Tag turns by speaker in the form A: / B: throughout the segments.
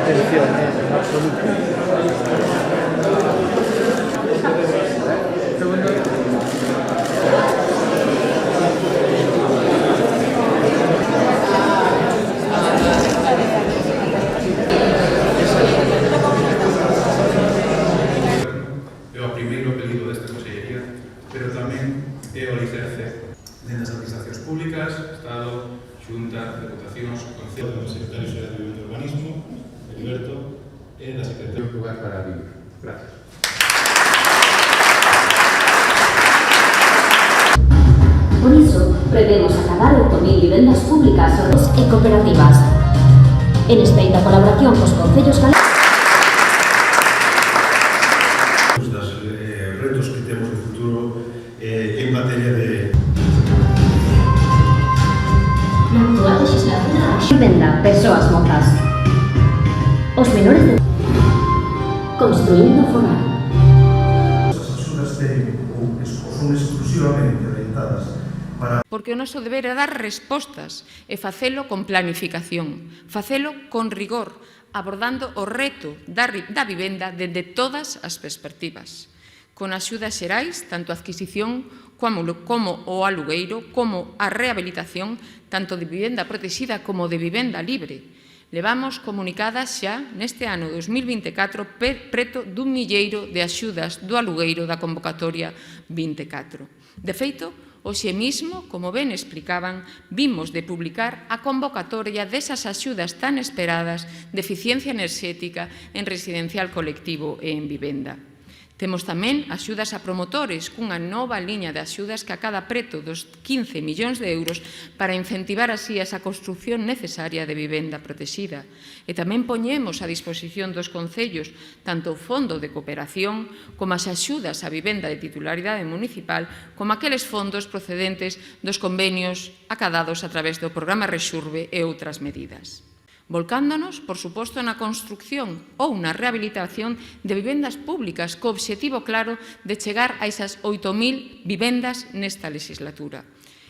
A: intención, en absoluto.
B: É o primeiro apelido desta consellería, pero tamén é o alicerce das administracións públicas, Estado, Xunta, Deputacións, Concello, do Secretario Xeral de Vivenda e Urbanismo, Heriberto, e da Secretaría do Lugar para Vivir. Gracias.
C: Por iso, prevemos acabar 8.000 vivendas públicas e cooperativas. En estreita colaboración cos concellos galegos.
D: Dos retos que temos no futuro en materia de...
C: Na actual legislatura, vivenda, persoas mozas. Os menores de... Construindo fogar.
D: As axudas son exclusivamente orientadas para...
E: Porque o noso deber é dar respostas e facelo con planificación, facelo con rigor, abordando o reto da vivenda dende todas as perspectivas. Con axudas xerais, tanto a adquisición como o alugueiro, como a rehabilitación, tanto de vivenda protexida como de vivenda libre. Levamos comunicadas xa neste ano 2024 preto dun milleiro de axudas do alugueiro da convocatoria 24. De feito, hoxe mesmo, como ben explicaban, vimos de publicar a convocatoria desas axudas tan esperadas de eficiencia enerxética en residencial colectivo e en vivenda. Temos tamén axudas a promotores cunha nova liña de axudas que acada preto dos 15 millóns de euros para incentivar así esa construción necesaria de vivenda protexida. E tamén poñemos a disposición dos concellos tanto o Fondo de Cooperación como as axudas a vivenda de titularidade municipal como aqueles fondos procedentes dos convenios acadados a través do programa Rexurbe e outras medidas. Volcándonos, por suposto, na construcción ou na rehabilitación de vivendas públicas co obxectivo claro de chegar a esas 8.000 vivendas nesta legislatura.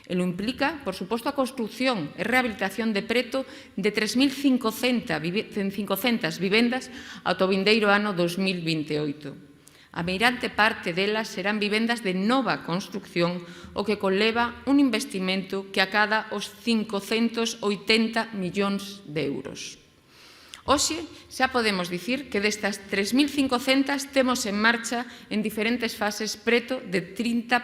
E: Elo implica, por suposto, a construcción e rehabilitación de preto de 3.500 vivendas ata o vindeiro ano 2028. A meirante parte delas serán vivendas de nova construcción, o que conleva un investimento que acada os 580 millóns de euros. Hoxe xa podemos dicir que destas 3.500 temos en marcha en diferentes fases preto do 30%,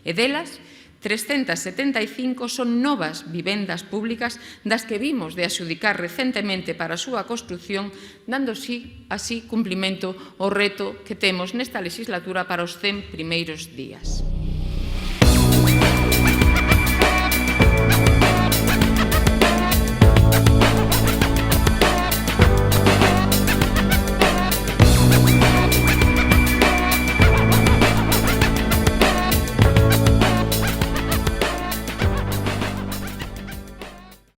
E: e delas 375 son novas vivendas públicas das que vimos de adxudicar recentemente para a súa construción, dando así cumprimento ao reto que temos nesta legislatura para os 100 primeiros días.